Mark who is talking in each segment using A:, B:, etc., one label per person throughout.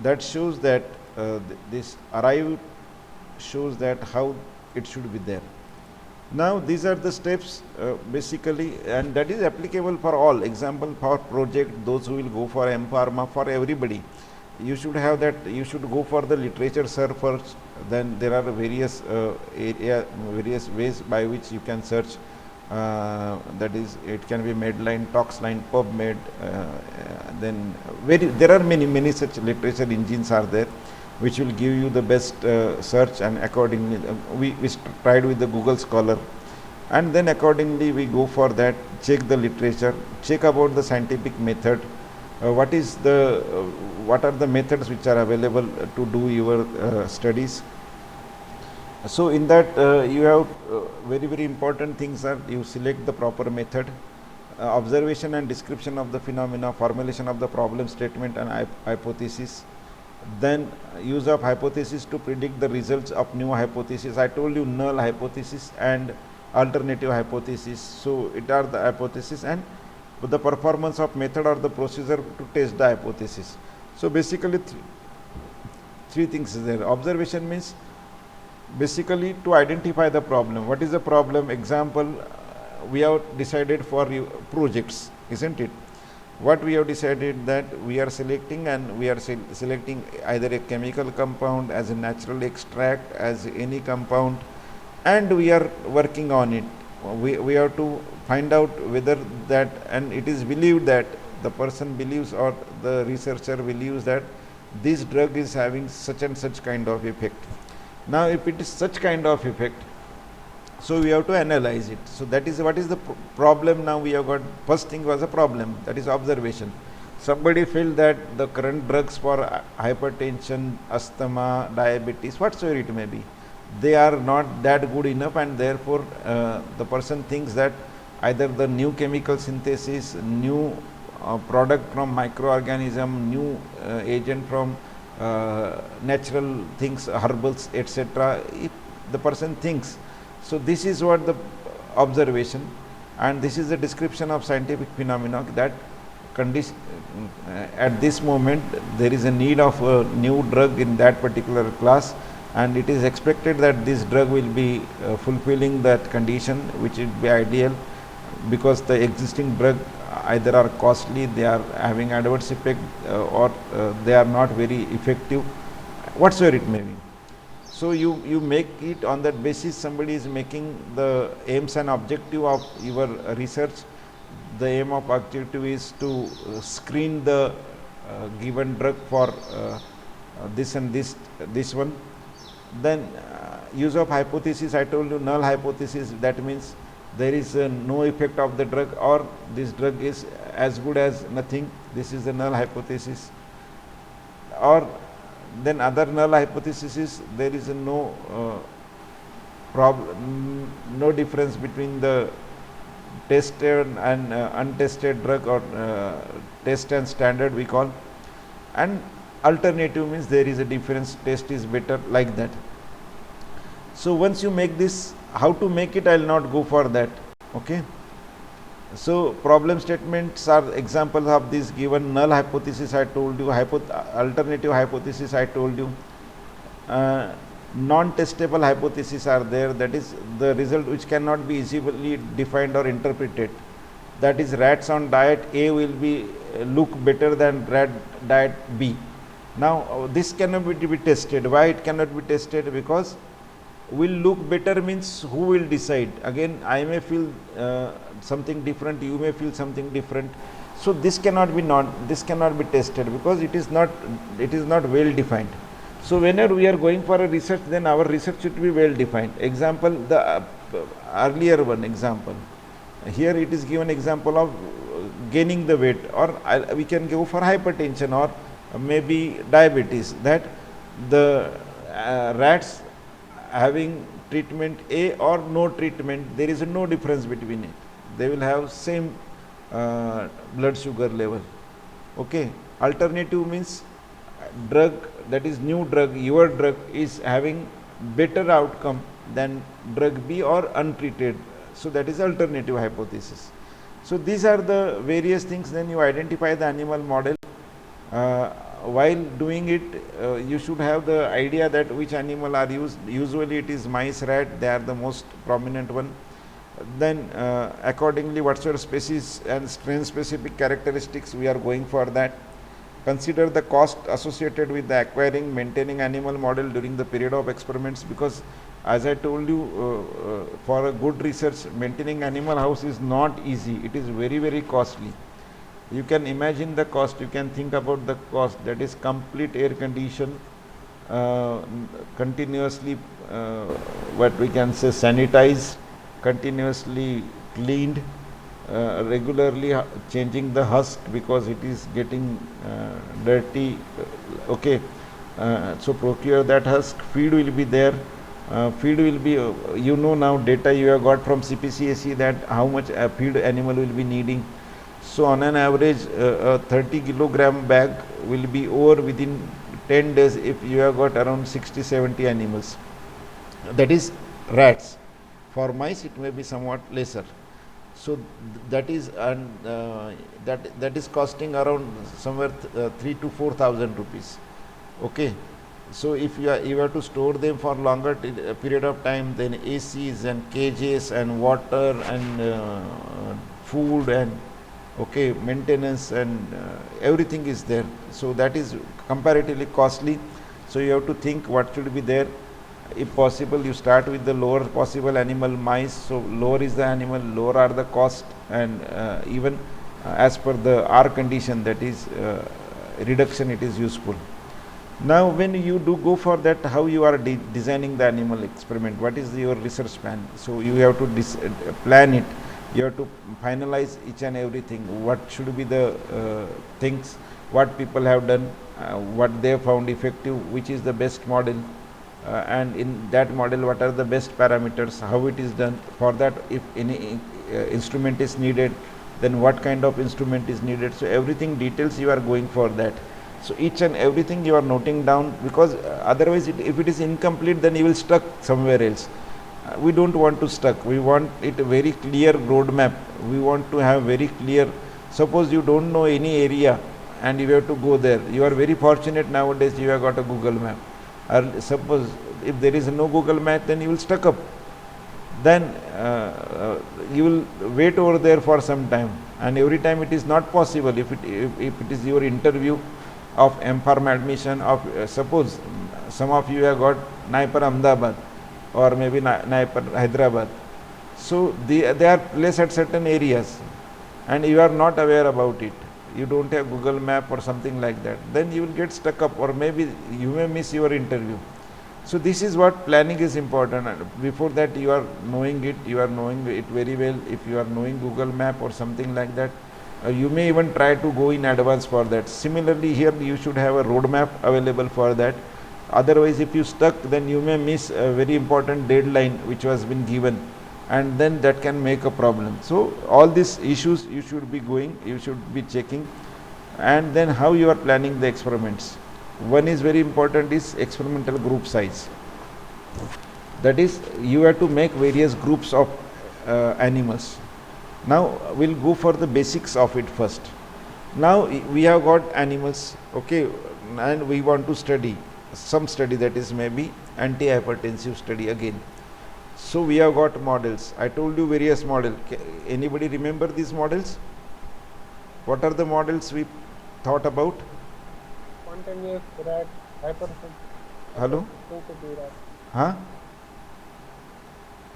A: that shows that this arrive shows that how it should be there. Now these are the steps basically, and that is applicable for all. Example, for project, those who will go for M-Pharma, for everybody. You should have that, you should go for the literature search first, then there are various various ways by which you can search. That is, it can be Medline, Toxline, PubMed, then there are many such literature engines are there, which will give you the best search, and accordingly we tried with the Google Scholar, and then accordingly we go for that, check the literature, check about the scientific method, what are the methods which are available to do your studies. So in that you have very important things are, you select the proper method, observation and description of the phenomena, formulation of the problem statement and hypothesis, then use of hypothesis to predict the results of new hypothesis. I told you null hypothesis and alternative hypothesis. So it are the hypothesis and the performance of method or the procedure to test the hypothesis. So basically three things is there. Observation means basically to identify the problem. What is the problem? Example, we have decided for projects, isn't it? What we have decided, that we are selecting, and we are selecting either a chemical compound, as a natural extract, as any compound, and we are working on it. We have to find out whether that, and it is believed that the person believes or the researcher believes that this drug is having such and such kind of effect. Now if it is such kind of effect, so we have to analyze it. So that is what is the problem. Now we have got, first thing was a problem, that is observation. Somebody felt that the current drugs for hypertension, asthma, diabetes, whatsoever it may be, they are not that good enough, and therefore the person thinks that either the new chemical synthesis, new product from microorganism, new agent from natural things, herbals, etc. If the person thinks, so this is what the observation, and this is the description of scientific phenomena, that condition at this moment there is a need of a new drug in that particular class, and it is expected that this drug will be fulfilling that condition, which would be ideal, because the existing drug either are costly, they are having adverse effect, or they are not very effective, whatsoever it may be. So you make it on that basis. Somebody is making the aims and objective of your research. The aim of objective is to screen the given drug for this and this one. Then use of hypothesis, I told you null hypothesis, that means there is no effect of the drug, or this drug is as good as nothing. This is the null hypothesis. Or then other null hypothesis is there is no problem, no difference between the tested and untested drug, or test and standard we call, and alternative means there is a difference, test is better, like that. So once you make this, how to make it, I will not go for that. Okay. So problem statements are examples of this given. Null hypothesis I told you, alternative hypothesis I told you, non-testable hypothesis are there, that is the result which cannot be easily defined or interpreted. That is, rats on diet A will be look better than rat diet B. Now this cannot be tested. Why it cannot be tested? Because will look better means who will decide? Again, I may feel something different, you may feel something different. So this cannot be tested, because it is not well defined. So whenever we are going for a research, then our research should be well defined. Example, the earlier one example. Here it is given example of gaining the weight, or we can go for hypertension, or maybe diabetes, that the rats having treatment A or no treatment, there is no difference between it. They will have same blood sugar level. Okay. Alternative means drug, that is new drug, your drug is having better outcome than drug B or untreated. So that is alternative hypothesis. So these are the various things. Then you identify the animal model. while doing it, you should have the idea that which animal are used. Usually it is mice, rat, they are the most prominent one. Then accordingly whatsoever species and strain specific characteristics, we are going for that. Consider the cost associated with the acquiring, maintaining animal model during the period of experiments, because as I told you, for a good research, maintaining animal house is not easy. It is very, very costly. You can imagine the cost, you can think about the cost, that is complete air condition, continuously what we can say sanitized, continuously cleaned, regularly changing the husk because it is getting dirty. Okay, so procure that husk. Feed will be there. Feed will be, you know, now data you have got from CPCSE that how much feed animal will be needing. So on an average, a 30 kilogram bag will be over within 10 days if you have got around 60-70 animals. That is rats. For mice it may be somewhat lesser. So that is, and that is costing around somewhere 3 to 4,000 rupees. Okay. So if you have to store them for longer period of time, then ACs and cages and water and food and okay maintenance and everything is there. So that is comparatively costly. So you have to think what should be there. If possible, you start with the lower possible animal, mice. So lower is the animal, lower are the cost, and even as per the R condition, that is reduction, it is useful. Now when you do go for that, how you are designing the animal experiment, what is your research plan? So you have to plan it, you have to finalize each and everything, what should be the things, what people have done, what they have found effective, which is the best model, and in that model what are the best parameters, how it is done. For that, if any instrument is needed, then what kind of instrument is needed. So everything details you are going for that. So each and everything you are noting down, because otherwise if it is incomplete, then you will stuck somewhere else. We don't want to stuck. We want it a very clear roadmap. We want to have very clear. Suppose you don't know any area and you have to go there. You are very fortunate nowadays, you have got a Google map. Or suppose if there is no Google map, then you will stuck up. Then you will wait over there for some time, and every time it is not possible. If it is your interview of M.Pharm admission of suppose some of you have got Naipar Ahmedabad or maybe Naipar Hyderabad. So they are placed at certain areas and you are not aware about it. You don't have Google map or something like that. Then you will get stuck up, or maybe you may miss your interview. So this is what planning is important. Before that you are knowing it, you are knowing it very well. If you are knowing Google map or something like that, you may even try to go in advance for that. Similarly here you should have a roadmap available for that. Otherwise if you stuck, then you may miss a very important deadline which was been given, and then that can make a problem. So all these issues you should be going, you should be checking. And then how you are planning the experiments. One is very important, is experimental group size. That is, you have to make various groups of animals. Now we'll go for the basics of it first. Now we have got animals, okay, and we want to study some study, that is maybe anti-hypertensive study again. So we have got models. I told you various models. Anybody remember these models? What are the models we thought about?
B: Spontaneous rat,
A: Hello? Huh?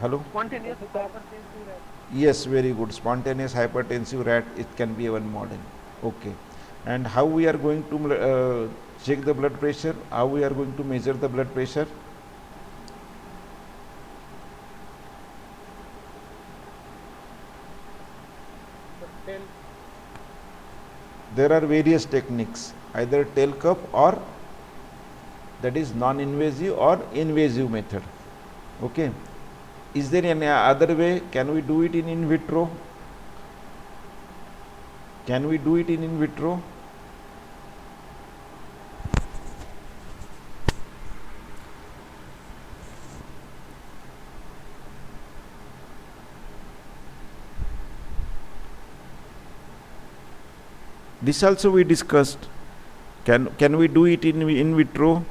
A: Hello?
B: Spontaneous hypertensive rat.
A: Yes, very good. Spontaneous hypertensive rat, it can be one model. Okay. And how we are going to check the blood pressure? How we are going to measure the blood pressure? There are various techniques, either tail cuff or that is non-invasive or invasive method. Okay. Is there any other way? Can we do it in vitro? Can we do it in vitro? This also we discussed. Can we do it in vitro?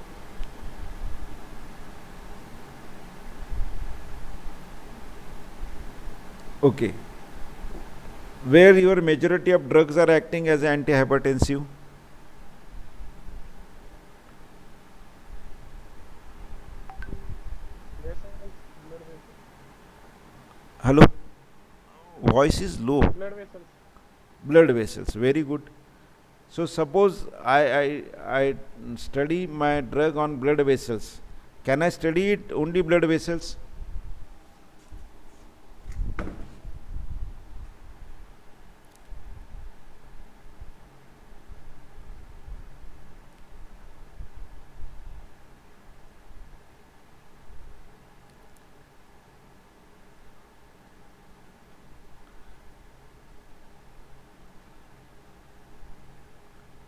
A: Okay. Where your majority of drugs are acting as antihypertensive?
B: Vessels, blood vessels.
A: Hello? Voice is low.
B: Blood vessels.
A: Blood vessels. Very good. So suppose I study my drug on blood vessels. Can I study it only blood vessels?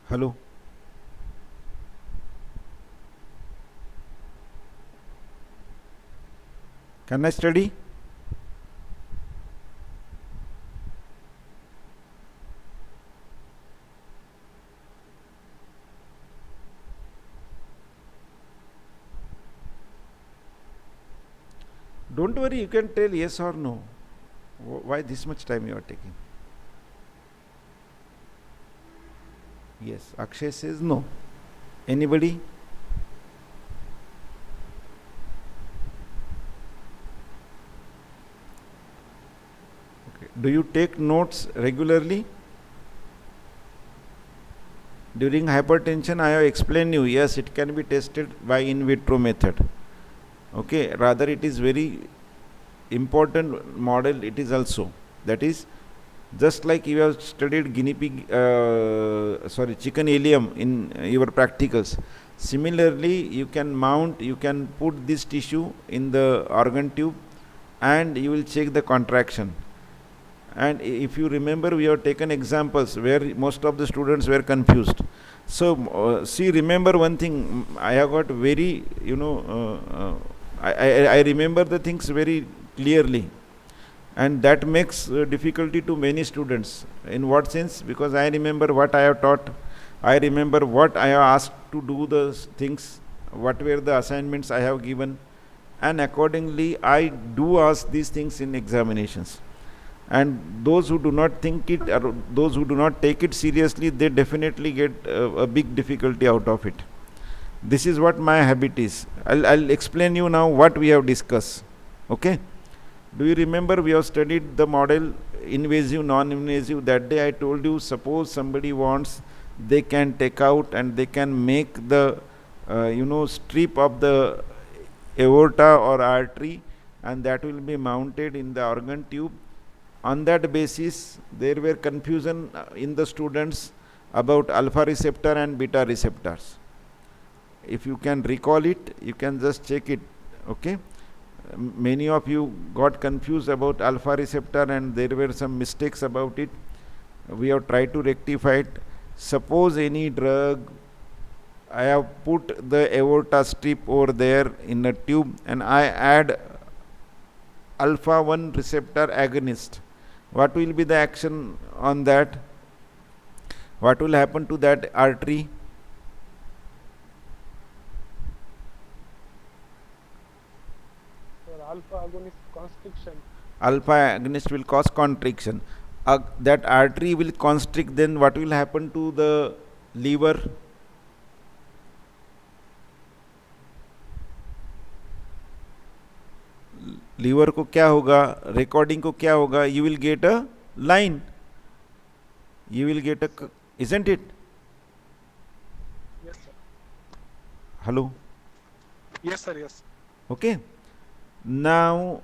A: Hello? Can I study? Don't worry, you can tell yes or no. Why this much time you are taking? Yes. Akshay says no. Anybody? Okay. Do you take notes regularly? During hypertension, I have explained you, yes, it can be tested by in vitro method. Okay, rather it is very important model, it is also. That is, just like you have studied guinea pig, chicken ileum in your practicals. Similarly, you can put this tissue in the organ tube and you will check the contraction. And if you remember, we have taken examples where most of the students were confused. So see, remember one thing, I have got very, I remember the things very clearly, and that makes difficulty to many students. In what sense? Because I remember what I have taught, I remember what I have asked to do the things, what were the assignments I have given, and accordingly I do ask these things in examinations. And those who do not think it, or those who do not take it seriously, they definitely get a big difficulty out of it. This is what my habit is. I'll explain you now what we have discussed. Okay? Do you remember we have studied the model invasive, non-invasive? That day I told you, suppose somebody wants, they can take out and they can make the strip of the aorta or artery, and that will be mounted in the organ tube. On that basis, there were confusion in the students about alpha receptor and beta receptors. If you can recall it, you can just check it. Okay? Many of you got confused about alpha receptor and there were some mistakes about it. We have tried to rectify it. Suppose any drug, I have put the aorta strip over there in a tube and I add alpha 1 receptor agonist. What will be the action on that? What will happen to that artery?
B: Alpha agonist constriction.
A: Alpha agonist will cause constriction. That artery will constrict, then what will happen to the liver? Liver को क्या होगा, recording को क्या होगा? You will get a line, you will get a, isn't it?
B: Yes, sir.
A: Hello?
B: Yes, sir. Yes.
A: Okay. Now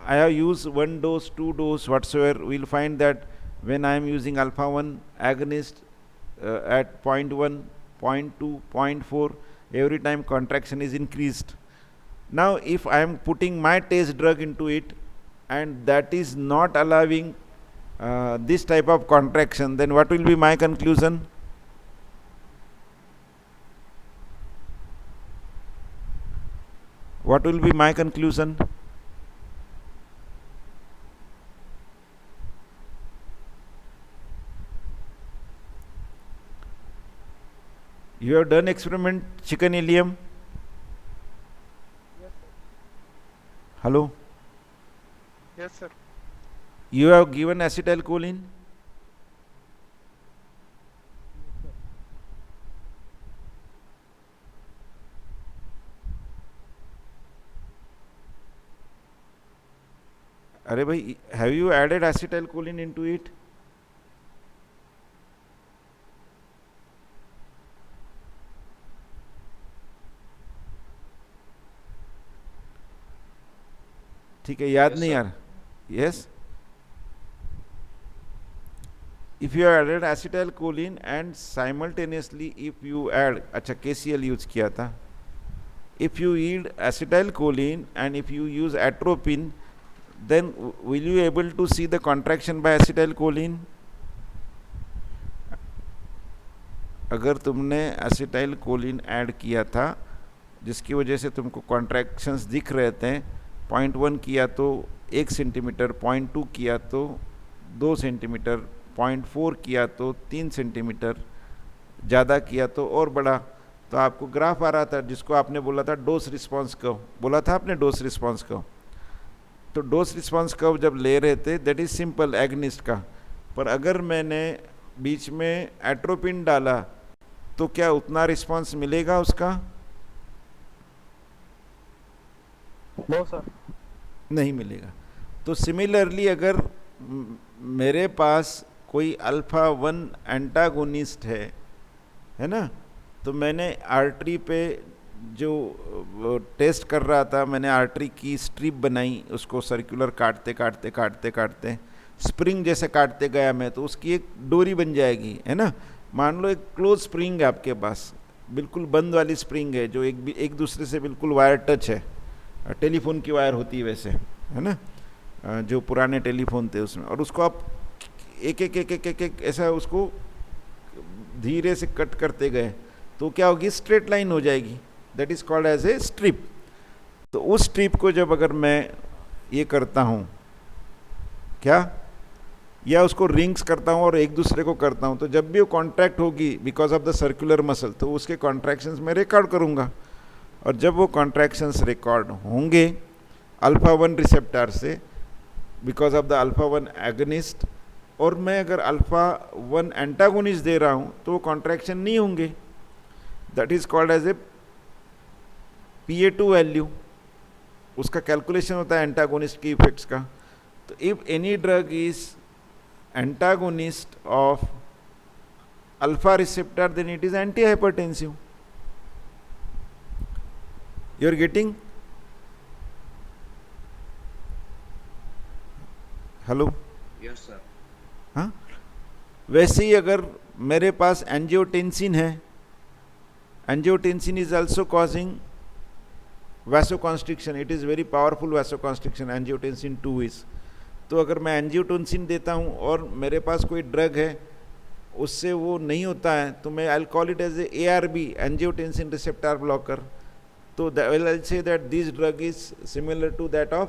A: I have used 1 dose, 2 dose, whatsoever. We'll find that when I am using alpha 1 agonist at 0.1, 0.2, 0.4, every time contraction is increased. Now if I am putting my test drug into it and that is not allowing this type of contraction, then what will be my conclusion? What will be my conclusion? You have done experiment chicken ileum?
B: Yes, sir.
A: Hello?
B: Yes, sir.
A: You have given acetylcholine?
B: Yes, sir.
A: अरे भाई, have you added acetylcholine into it? ठीक है, याद
C: Yes,
A: नहीं
C: sir.
A: यार. Yes? If you have added acetylcholine and simultaneously if you add, अच्छा KCl use किया था. If you yield acetylcholine and if you use atropine, then will you able to see the contraction by acetylcholine? अगर तुमने acetylcholine add किया था जिसकी वजह से तुमको कॉन्ट्रैक्शंस दिख रहे थे, 0.1 किया तो 1 सेंटीमीटर, 0.2 किया तो 2 सेंटीमीटर, 0.4 किया तो 3 सेंटीमीटर, ज़्यादा किया तो और बड़ा, तो आपको ग्राफ आ रहा था जिसको आपने बोला था डोज रिस्पॉन्स कर्व. बोला था आपने डोज रिस्पॉन्स कर्व. तो डोज रिस्पॉन्स कर्व जब ले रहे थे दैट इज सिंपल एगनिस्ट का. पर अगर मैंने बीच में एट्रोपिन डाला तो क्या उतना रिस्पॉन्स मिलेगा उसका?
B: No, sir.
A: नहीं मिलेगा. तो सिमिलरली अगर मेरे पास कोई अल्फा 1 एंटागोनिस्ट है ना, तो मैंने आर्टरी पे जो टेस्ट कर रहा था, मैंने आर्टरी की स्ट्रिप बनाई, उसको सर्कुलर काटते काटते काटते काटते स्प्रिंग जैसे काटते गया मैं, तो उसकी एक डोरी बन जाएगी, है ना. मान लो एक क्लोज स्प्रिंग है आपके पास, बिल्कुल बंद वाली स्प्रिंग है जो एक दूसरे से बिल्कुल वायर टच है, टेलीफोन की वायर होती है वैसे, है ना, जो पुराने टेलीफोन थे उसमें, और उसको आप एक एक एक एक एक, एक ऐसा उसको धीरे से कट करते गए तो क्या होगी, स्ट्रेट लाइन हो जाएगी. That is called as a strip. तो उस स्ट्रिप को जब अगर मैं ये करता हूँ क्या, या उसको रिंग्स करता हूँ और एक दूसरे को करता हूँ, तो जब भी वो कॉन्ट्रैक्ट होगी because of the circular muscle, तो उसके कॉन्ट्रैक्शंस मैं रिकॉर्ड करूँगा. और जब वो कॉन्ट्रैक्शंस रिकॉर्ड होंगे अल्फा 1 रिसेप्टर से because of the alpha 1 agonist, और मैं अगर अल्फा 1 एंटागोनिस्ट दे रहा हूँ तो वो कॉन्ट्रैक्शन नहीं होंगे. That is called as a PA2 value. उसका कैलकुलेशन होता है एंटागोनिस्ट की इफेक्ट्स का. तो if any drug is antagonist of alpha receptor then it is anti hypertensive. You are getting? Hello?
C: Yes, sir.
A: हाँ, वैसे ही अगर मेरे पास एंजियोटेंसिन है, angiotensin is also causing vasoconstriction. It is very powerful vasoconstriction, angiotensin 2 is. तो अगर मैं एंजियोटेंसिन देता हूँ और मेरे पास कोई ड्रग है उससे वो नहीं होता है, तो मैं I call it as a ARB, angiotensin receptor blocker. तो I say that this drug is similar to that of,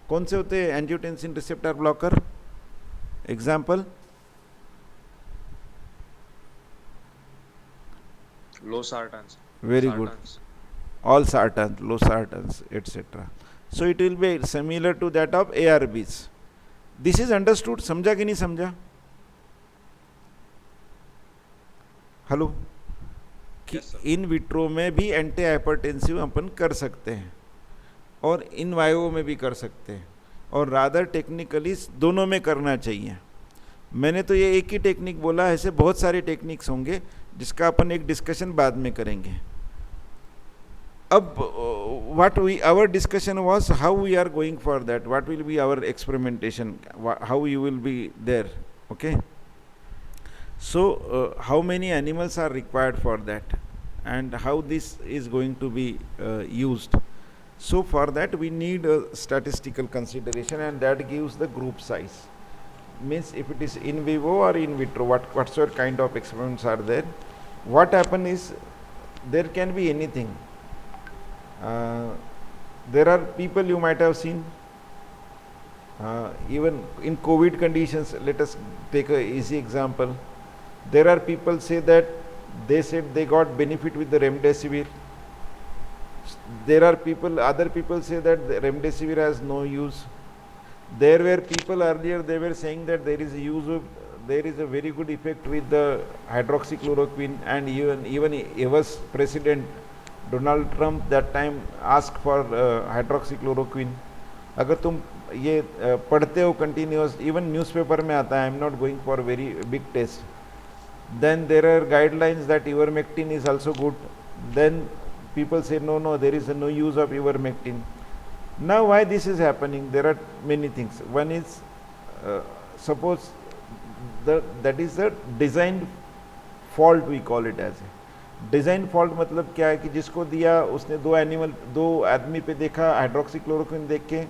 A: कौन से होते हैं angiotensin receptor blocker? Example?
C: Losartans.
A: Very good.
C: Sartans.
A: All sartans, losartans, etc. So it will be similar to that of ARBs. This is understood? समझा कि नहीं समझा? Hello? कि
C: Yes, sir.
A: In vitro में भी एंटी हाइपरटेंसिव अपन कर सकते हैं और इन वायो में भी कर सकते हैं, और रादर टेक्निकली दोनों में करना चाहिए. मैंने तो ये एक ही टेक्निक बोला, ऐसे बहुत सारे टेक्निक्स होंगे जिसका अपन एक डिस्कशन बाद में करेंगे. अब what we our discussion was how we are going for that, what will be our experimentation, how you will be there. Okay, so how many animals are required for that and how this is going to be used. So for that we need a statistical consideration, and that gives the group size. Means if it is in vivo or in vitro, whatsoever kind of experiments are there, what happen is there can be anything. There are people you might have seen, even in COVID conditions. Let us take a easy example. There are people say that they said they got benefit with the remdesivir. There are people, other people say that the remdesivir has no use. There were people earlier, they were saying that there is a use of, there is a very good effect with the hydroxychloroquine, and even US President Donald Trump that time asked for hydroxychloroquine. अगर तुम ये पढ़ते हो continuous, even newspaper में आता है, I am not going for very big test, then there are guidelines that ivermectin is also good. Then people say no, there is no use of ivermectin. Now why this is happening? There are many things. One is suppose that is the design fault, we call it as a design fault. मतलब क्या है कि जिसको दिया उसने दो आदमी पे देखा, हाइड्रोक्सीक्लोरोक्विन देख के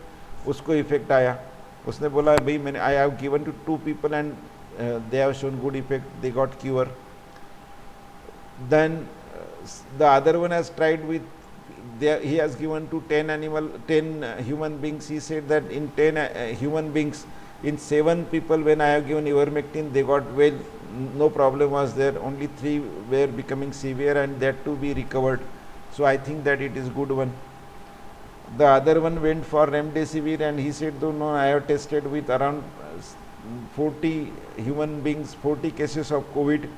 A: उसको इफेक्ट आया, उसने बोला भाई मैंने I have given to 2 people and they have shown good effect, they got cure. Then the other one has tried with, he has given to 10 human beings. He said that in 10 human beings, in 7 people when I have given ivermectin, they got well, no problem was there, only 3 were becoming severe and that to be recovered. So I think that it is good one. The other one went for remdesivir and he said no, I have tested with around 40 human beings, 40 cases of COVID,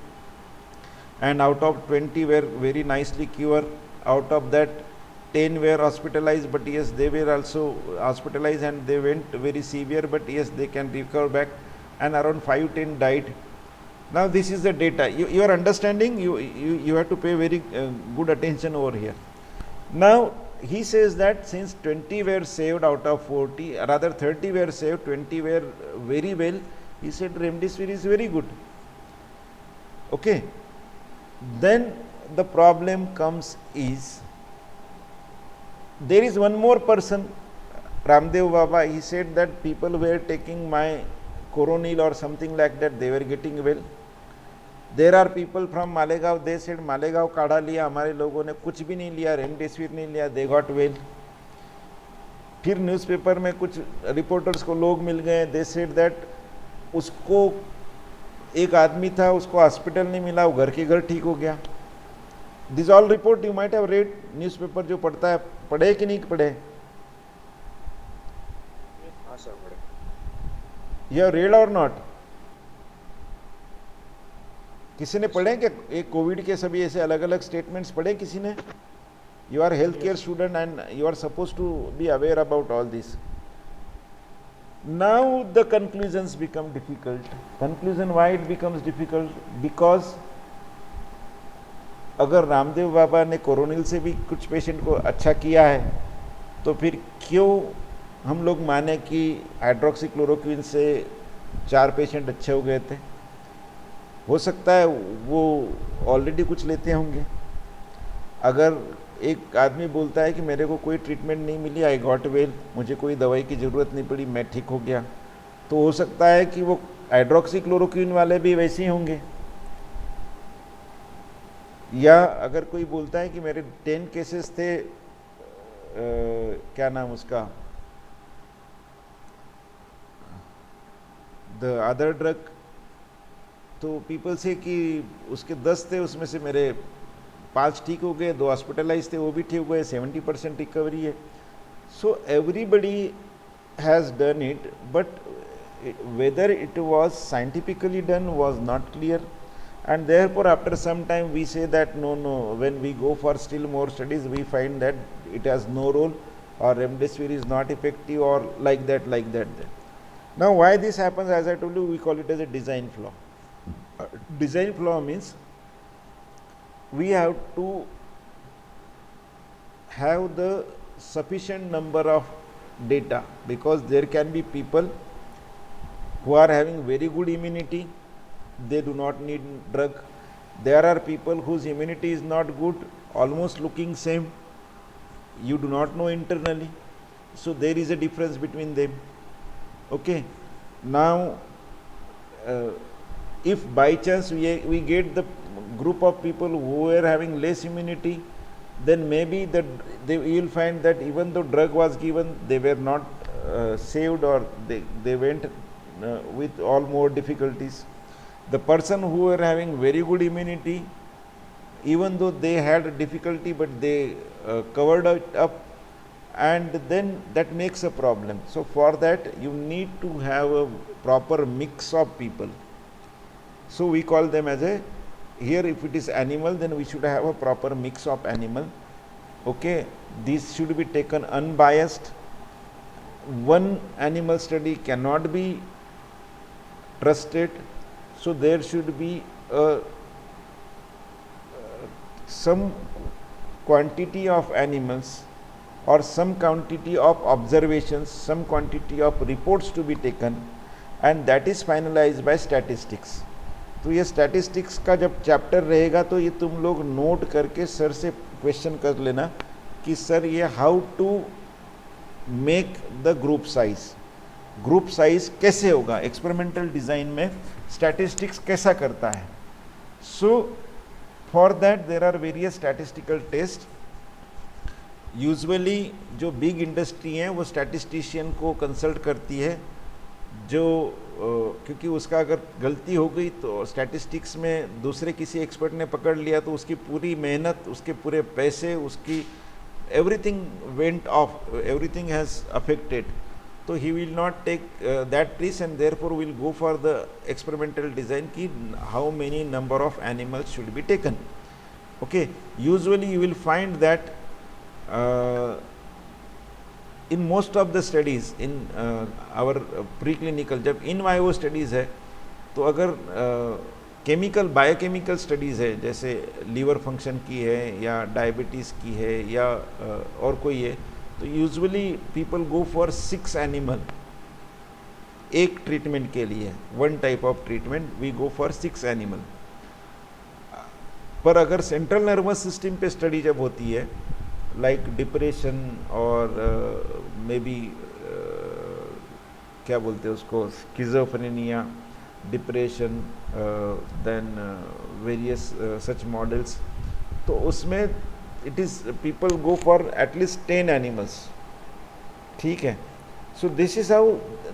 A: and out of 20 were very nicely cured. Out of that 10 were hospitalized, but yes, they were also hospitalized and they went very severe, but yes, they can recover back, and around 5-10 died. Now this is the data. You are understanding, you have to pay very good attention over here. Now he says that since 20 were saved out of 40, rather 30 were saved, 20 were very well, he said remdesivir is very good. Okay. Then the problem comes is, there is one more person, Ramdev Baba, he said that people were taking my Coronil or something like that, they were getting well. There are people from Malegaon, they said Malegaon काढ़ा लिया, हमारे लोगों ने कुछ भी नहीं लिया, remdesivir नहीं लिया, they got well. फिर न्यूज़पेपर में कुछ रिपोर्टर्स को लोग मिल गए, they said that उसको एक आदमी था, उसको हॉस्पिटल नहीं मिला, वो घर के घर ठीक हो गया. This all report you might have read, newspaper जो पढ़ता है, पढ़े कि नहीं पढ़े?
C: हाँ सर पढ़े.
A: You have read or not? किसी ने पढ़े क्या? एक कोविड के सभी ऐसे अलग अलग स्टेटमेंट्स पढ़े किसी ने? You are healthcare student and you are supposed to be aware about all this. Now the conclusions become difficult. Conclusion, why it becomes difficult? Because अगर रामदेव बाबा ने कोरोनिल से भी कुछ पेशेंट को अच्छा किया है, तो फिर क्यों हम लोग माने कि हाइड्रोक्सीक्लोरोक्विन से 4 पेशेंट अच्छे हो गए थे? हो सकता है वो ऑलरेडी कुछ लेते होंगे. अगर एक आदमी बोलता है कि मेरे को कोई ट्रीटमेंट नहीं मिली, आई गॉट वेल, मुझे कोई दवाई की ज़रूरत नहीं पड़ी, मैं ठीक हो गया, तो हो सकता है कि वो हाइड्रोक्सीक्लोरोक्विन वाले भी वैसे ही होंगे. या अगर कोई बोलता है कि मेरे 10 केसेस थे, क्या नाम उसका, द अदर ड्रग, तो पीपल से कि उसके 10 थे, उसमें से मेरे 5 ठीक हो गए, 2 हॉस्पिटलाइज थे, वो भी ठीक हुए, 70% रिकवरी है. So everybody has done it, but whether it was scientifically done was not clear, and therefore after some time we say that no, when we go for still more studies we find that it has no role, or remdesivir is not effective, or like that. Now why this happens, as I told you, we call it as a design flaw. Design flaw means we have to have the sufficient number of data, because there can be people who are having very good immunity, they do not need drug. There are people whose immunity is not good, almost looking same, you do not know internally, so there is a difference between them. Okay. Now if by chance we get the group of people who were having less immunity, then maybe you will find that even though drug was given, they were not saved, or they went with all more difficulties. The person who were having very good immunity, even though they had difficulty, but they covered it up, and then that makes a problem. So for that you need to have a proper mix of people. So we call them as a, here if it is animal, then we should have a proper mix of animal. Okay, this should be taken unbiased. One animal study cannot be trusted, so there should be some quantity of animals or some quantity of observations, some quantity of reports to be taken, and that is finalized by statistics. तो ये statistics का जब chapter रहेगा तो ये तुम लोग note करके सर से क्वेश्चन कर लेना कि सर ये how to make the group size कैसे होगा, एक्सपेरिमेंटल डिज़ाइन में स्टैटिस्टिक्स कैसा करता है. So for that there are various statistical test. Usually जो बिग इंडस्ट्री हैं वो स्टैटिस्टिशियन को कंसल्ट करती है, जो क्योंकि उसका अगर गलती हो गई तो स्टैटिस्टिक्स में दूसरे किसी एक्सपर्ट ने पकड़ लिया तो उसकी पूरी मेहनत, उसके पूरे पैसे, उसकी everything went off, everything has affected. तो he will not take that risk and therefore will go for the experimental design कि how many number of animals should be taken. Okay, usually you will find that in most of the studies in our preclinical, जब इन vivo studies है तो अगर chemical biochemical studies है, जैसे liver function की है या डायबिटीज़ की है या और कोई है, तो usually people go for 6 animal एक ट्रीटमेंट के लिए. One type of treatment we go for 6 animal. पर अगर सेंट्रल नर्वस सिस्टम पे स्टडी जब होती है, like depression or maybe क्या बोलते हैं उसको, schizophrenia, depression, then various such models, तो उसमें it is people go for at least 10 animals. ठीक है. So this is how,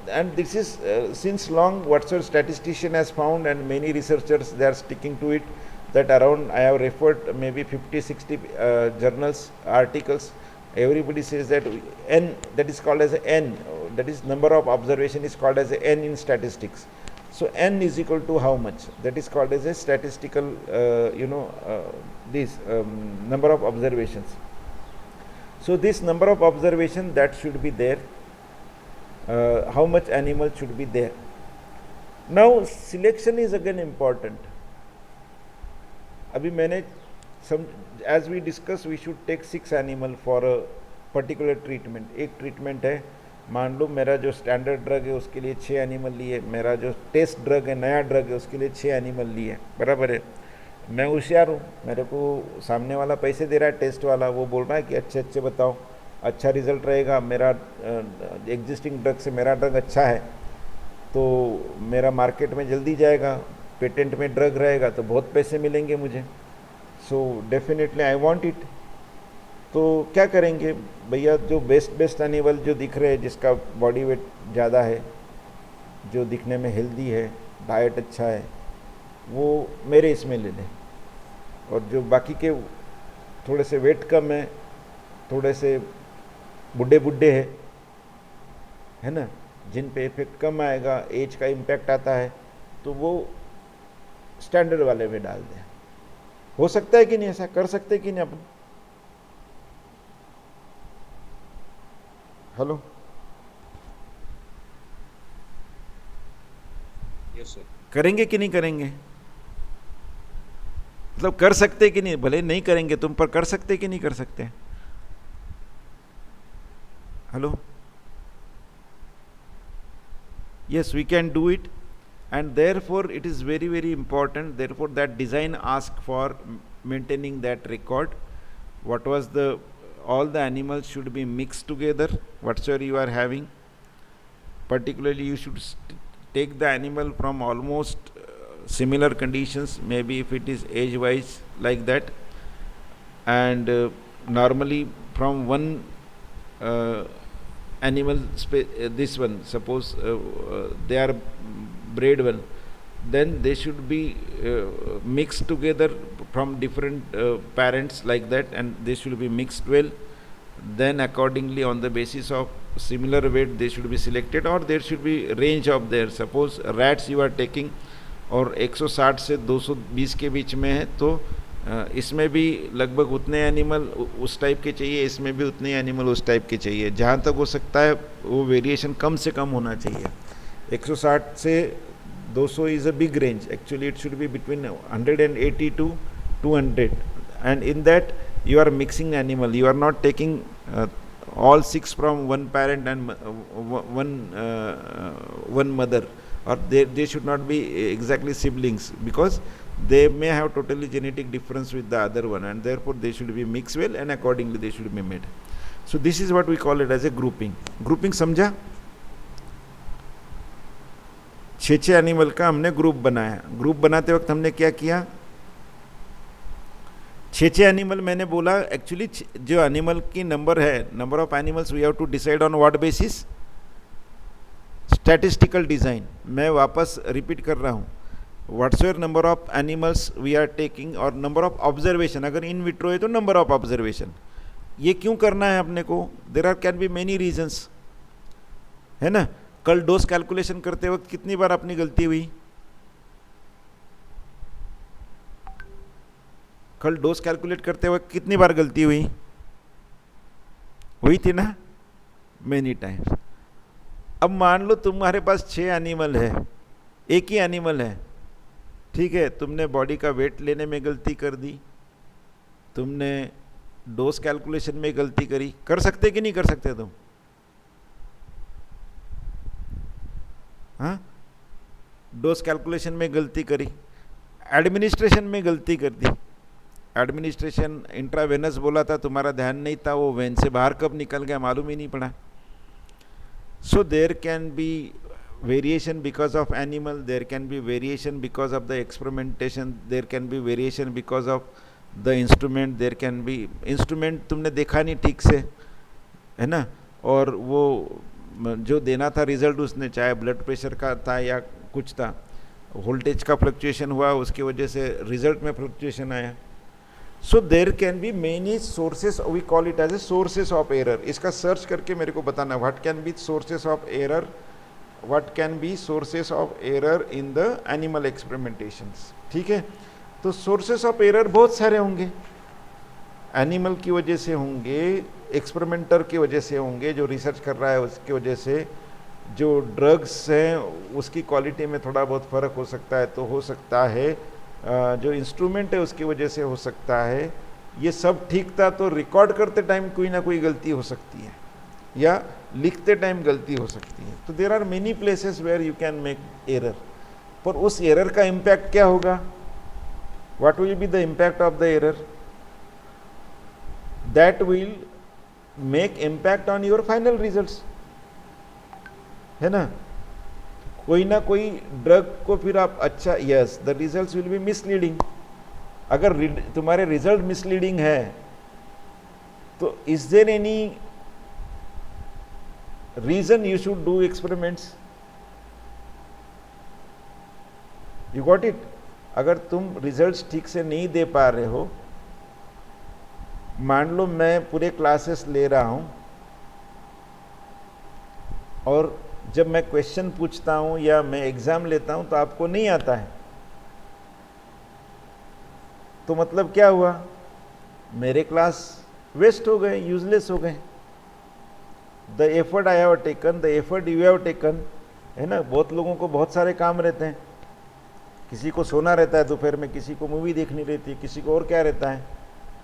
A: and this is since long whatsoever statistician has found, and many researchers they are sticking to it, that around I have referred maybe 50-60 journals, articles. Everybody says that n, that is called as n, that is number of observation is called as n in statistics. So n is equal to how much, that is called as a statistical this number of observations. So this number of observation that should be there, how much animal should be there. Now selection is again important. अभी मैंने as we discuss we should take 6 animal for a particular treatment. एक treatment है, मान लो मेरा जो standard drug है उसके लिए 6 एनिमल लिए, मेरा जो टेस्ट ड्रग है, नया ड्रग है, उसके लिए 6 एनिमल लिए. बराबर है. मैं होशियार हूँ, मेरे को सामने वाला पैसे दे रहा है, टेस्ट वाला, वो बोल रहा है कि अच्छे अच्छे बताओ, अच्छा रिजल्ट रहेगा, मेरा एग्जिस्टिंग ड्रग से मेरा ड्रग अच्छा है तो मेरा मार्केट में जल्दी जाएगा, पेटेंट में ड्रग रहेगा तो बहुत पैसे मिलेंगे मुझे. So definitely I want it. तो क्या करेंगे भैया, जो बेस्ट एनिमल जो दिख रहे हैं, जिसका बॉडी वेट ज़्यादा है, जो दिखने में हेल्दी है, डाइट अच्छा है, वो मेरे इसमें ले लें. और जो बाकी के थोड़े से वेट कम है, थोड़े से बुढ़े है ना, जिन पे इफेक्ट कम आएगा, एज का इम्पैक्ट आता है, तो वो स्टैंडर्ड वाले में डाल दें. हो सकता है कि नहीं, ऐसा कर सकते कि नहीं अपन? Hello,
C: Yes, sir.
A: करेंगे कि नहीं करेंगे? मतलब कर सकते कि नहीं, भले नहीं करेंगे तुम, पर कर सकते कि नहीं कर सकते? Hello, yes, we can do it, and therefore it is very very important. Therefore that design asks for maintaining that record. What was the, all the animals should be mixed together, whatsoever you are having. Particularly you should take the animal from almost similar conditions, maybe if it is age wise like that, and normally from one animal this one, suppose they are bred one, then they should be mixed together from different parents like that, and they should be mixed well. Then accordingly, on the basis of similar weight, they should be selected, or there should be range of there. Suppose rats you are taking और 160 से 220 के बीच में है, तो इसमें भी लगभग उतने एनिमल उस टाइप के चाहिए, इसमें भी उतने एनिमल उस टाइप के चाहिए. जहाँ तक हो सकता है वो वेरिएशन कम से कम होना चाहिए. 160 से 200 is a big range. Actually it should be between 180 to 200, and in that you are mixing animal. You are not taking all 6 from one parent and one mother, or they should not be exactly siblings, because they may have totally genetic difference with the other one, and therefore they should be mixed well, and accordingly they should be made. So this is what we call it as a grouping. Grouping समझा? 6 animal का हमने group बनाया. Group बनाते वक्त हमने क्या किया? 6 animal मैंने बोला, एक्चुअली जो एनिमल की नंबर है, number of animals we have to decide on what basis? Statistical design. मैं वापस रिपीट कर रहा हूँ. Whatsoever number of animals we are taking, और नंबर ऑफ ऑब्जर्वेशन, अगर इन विट्रो है तो नंबर ऑफ ऑब्जर्वेशन. ये क्यों करना है अपने को? There are can be many reasons, है ना. कल डोज कैलकुलेशन करते वक्त कितनी बार अपनी गलती हुई? कल डोज कैलकुलेट करते वक्त कितनी बार गलती हुई? हुई थी ना, मेनी टाइम्स. अब मान लो तुम्हारे पास 6 एनिमल है, एक ही एनिमल है, ठीक है. तुमने बॉडी का वेट लेने में गलती कर दी, तुमने डोज कैलकुलेशन में गलती करी. कर सकते कि नहीं कर सकते तुम? हाँ, डोज कैलकुलेशन में गलती करी, एडमिनिस्ट्रेशन में गलती कर दी. एडमिनिस्ट्रेशन इंट्रावेनस बोला था, तुम्हारा ध्यान नहीं था, वो वेन से बाहर कब निकल गया मालूम ही नहीं पड़ा. So there can be variation because of animal, there can be variation because of the experimentation, there can be variation because of the instrument, there can be instrument तुमने देखा नहीं ठीक से, है ना, और वो जो देना था रिजल्ट उसने, चाहे ब्लड प्रेशर का था या कुछ था, वोल्टेज का फ्लक्चुएशन हुआ, उसकी वजह से रिजल्ट में फ्लक्चुएशन आया. So there can be many sources, we call it as a sources of error. इसका सर्च करके मेरे को बताना, what can be sources of error, what can be sources of error in the animal experimentations. ठीक है. तो sources of error बहुत सारे होंगे. एनिमल की वजह से होंगे, एक्सपेरिमेंटर की वजह से होंगे, जो रिसर्च कर रहा है उसकी वजह से, जो ड्रग्स हैं उसकी क्वालिटी में थोड़ा बहुत फ़र्क हो सकता है, तो हो सकता है जो इंस्ट्रूमेंट है उसकी वजह से हो सकता है. ये सब ठीक था तो रिकॉर्ड करते टाइम कोई ना कोई गलती हो सकती है, या लिखते टाइम गलती हो सकती है. तो there are many places where you can make error. पर उस एरर का इम्पैक्ट क्या होगा? What will be the impact of the error? That will make impact on your final results, है ना. कोई ना कोई ड्रग को फिर आप अच्छा, yes, the results will be misleading. अगर तुम्हारे रिजल्ट मिसलीडिंग है तो is there any reason you should do experiments? You got it? अगर तुम रिजल्ट्स ठीक से नहीं दे पा रहे हो, मान लो मैं पूरे क्लासेस ले रहा हूं और जब मैं क्वेश्चन पूछता हूं या मैं एग्जाम लेता हूं तो आपको नहीं आता है, तो मतलब क्या हुआ? मेरे क्लास वेस्ट हो गए, यूजलेस हो गए. The effort I have taken, the effort you have taken, है ना. बहुत लोगों को बहुत सारे काम रहते हैं, किसी को सोना रहता है दोपहर में, किसी को मूवी देखनी रहती है, किसी को और क्या रहता है.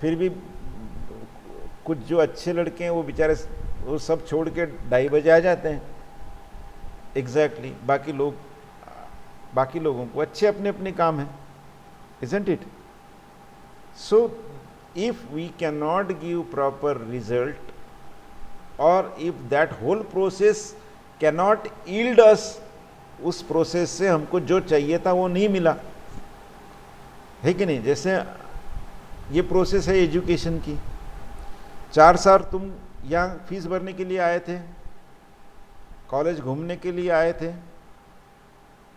A: फिर भी कुछ जो अच्छे लड़के हैं वो बेचारे वो सब छोड़ के 2:30 बजे आ जाते हैं. एग्जैक्टली. बाकी लोगों को अच्छे अपने अपने काम हैं, isn't it? So if we cannot give proper result, or if that whole process cannot yield us, उस प्रोसेस से हमको जो चाहिए था वो नहीं मिला, है कि नहीं. जैसे ये प्रोसेस है एजुकेशन की. 4 साल तुम यहाँ फीस भरने के लिए आए थे, कॉलेज घूमने के लिए आए थे,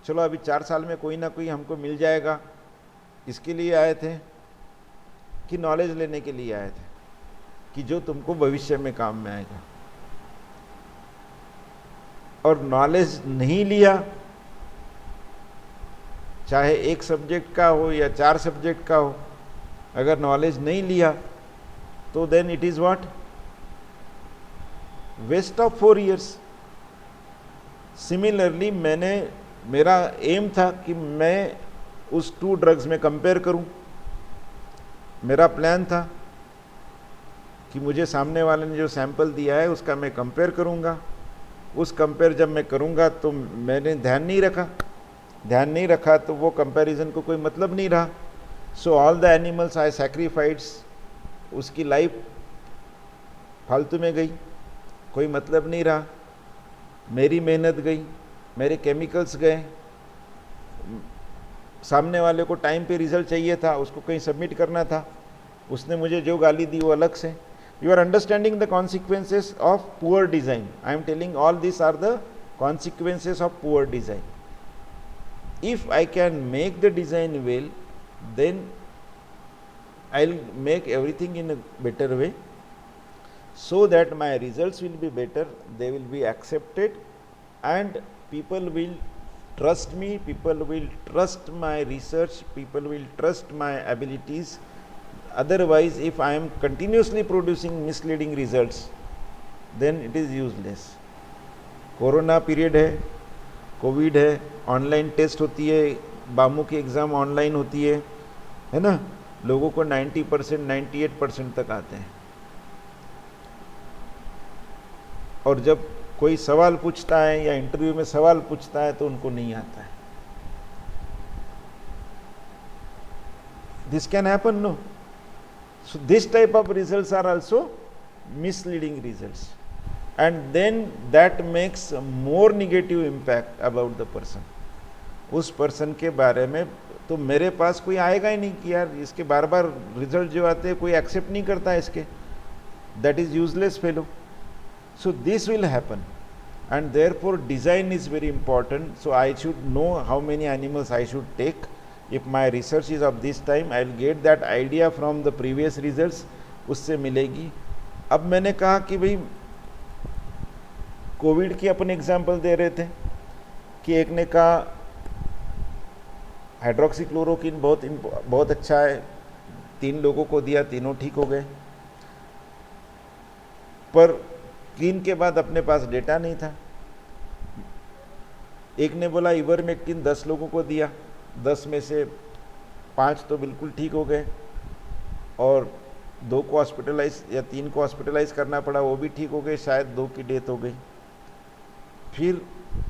A: चलो अभी 4 साल में कोई ना कोई हमको मिल जाएगा, इसके लिए आए थे कि नॉलेज लेने के लिए आए थे कि जो तुमको भविष्य में काम में आएगा? और नॉलेज नहीं लिया, चाहे एक सब्जेक्ट का हो या 4 सब्जेक्ट का हो, अगर नॉलेज नहीं लिया तो then it is what? Waste of 4 years. Similarly मेरा एम था कि मैं उस 2 ड्रग्स में कंपेयर करूं। मेरा प्लान था कि मुझे सामने वाले ने जो सैंपल दिया है उसका मैं कंपेयर करूंगा। उस कंपेयर जब मैं करूंगा तो मैंने ध्यान नहीं रखा तो वो कंपैरिजन को कोई मतलब नहीं रहा। So all the animals I sacrificed, उसकी लाइफ फालतू में गई, कोई मतलब नहीं रहा। मेरी मेहनत गई, मेरे केमिकल्स गए, सामने वाले को टाइम पे रिजल्ट चाहिए था, उसको कहीं सबमिट करना था, उसने मुझे जो गाली दी वो अलग से। You are understanding the consequences of poor design. I am telling all this are the consequences of poor design. If I can make the design well, then I'll make everything in a better way, so that my results will be better, they will be accepted, and people will trust me, people will trust my research, people will trust my abilities. Otherwise, if I am continuously producing misleading results, then it is useless. Corona period है, Covid है, online test होती है, बामू की exam online होती है ना? लोगों को 90%, 98% तक आते हैं। और जब कोई सवाल पूछता है या इंटरव्यू में सवाल पूछता है तो उनको नहीं आता है। This can happen, no? So this type of results are also misleading results, and then that makes a more negative impact about the person. उस पर्सन के बारे में तो मेरे पास कोई आएगा ही नहीं कि यार इसके बार बार रिजल्ट जो आते हैं कोई एक्सेप्ट नहीं करता है इसके, that is useless fellow. So this will happen, and therefore design is very important. So I should know how many animals I should take. If my research is of this time, I will get that idea from the previous results, उससे मिलेगी. अब मैंने कहा कि भाई Covid की अपन example दे रहे थे कि एक ने कहा हाइड्रोक्सीक्लोरोक्विन बहुत अच्छा है, 3 लोगों को दिया, तीनों ठीक हो गए. पर 3 के बाद अपने पास डेटा नहीं था. एक ने बोला इवरमेक्टिन 10 लोगों को दिया, 10 में से 5 तो बिल्कुल ठीक हो गए और 2 को हॉस्पिटलाइज या 3 को हॉस्पिटलाइज करना पड़ा, वो भी ठीक हो गए, शायद 2 की डेथ हो गई. फिर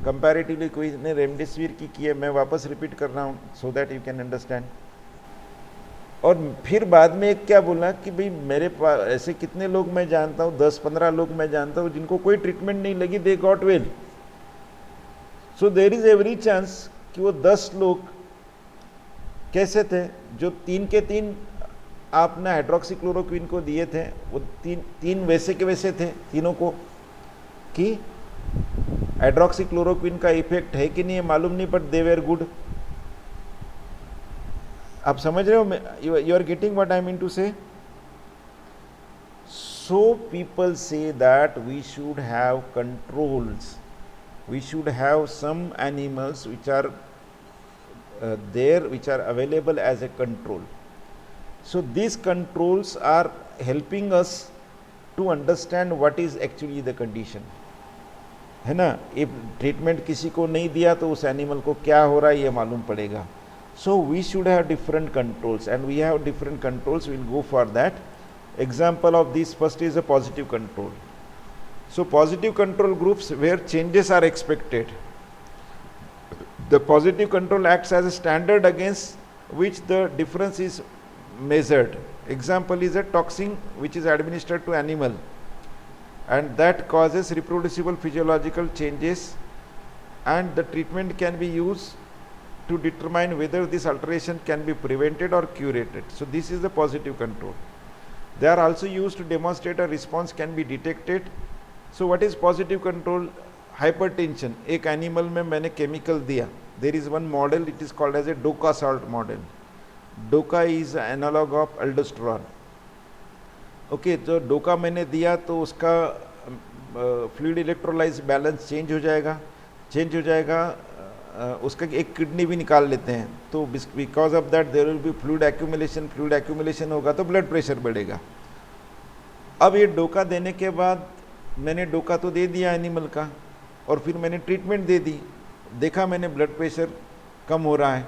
A: कंपैरेटिवली कोई ने रेमडेसिविर की है, मैं वापस रिपीट कर रहा हूँ so that you can understand. और फिर बाद में एक क्या बोला कि भाई मेरे पास ऐसे कितने लोग मैं जानता हूँ, 10-15 लोग मैं जानता हूँ जिनको कोई ट्रीटमेंट नहीं लगी, they got well. So there is every chance कि वो 10 लोग कैसे थे जो 3 के 3 आपने हाइड्रोक्सीक्लोरोक्विन को दिए थे, वो 3 वैसे के वैसे थे तीनों को कि हाइड्रोक्सीक्लोरोक्विन का इफेक्ट है कि नहीं है मालूम नहीं, बट दे वेर गुड. आप समझ रहे हो, you are getting what I mean to say. So people say that we should have controls, we should have some animals which are there, which are available as a control. So these controls are helping us to understand what is actually the condition, है ना. if treatment किसी को नहीं दिया तो उस animal को क्या हो रहा है ये मालूम पड़ेगा. So we should have different controls, and we have different controls. We'll go for that. Example of this first is a positive control. So positive control groups where changes are expected. The positive control acts as a standard against which the difference is measured. Example is a toxin which is administered to animal and that causes reproducible physiological changes, and the treatment can be used to determine whether this alteration can be prevented or curated. So this is the positive control. They are also used to demonstrate a response can be detected. So what is positive control? Hypertension, एक animal में मैंने chemical दिया, there is one model, it is called as a DOCA salt model. DOCA is analog of aldosterone. Okay, जो डोका मैंने दिया तो उसका फ्लूइड इलेक्ट्रोलाइज बैलेंस चेंज हो जाएगा, उसका एक किडनी भी निकाल लेते हैं, तो because of that there will be fluid accumulation होगा तो ब्लड प्रेशर बढ़ेगा। अब ये डोका देने के बाद मैंने डोका तो दे दिया एनिमल का, और फिर मैंने ट्रीटमेंट दे दी, देखा मैंने ब्लड प्रेशर कम हो रहा है,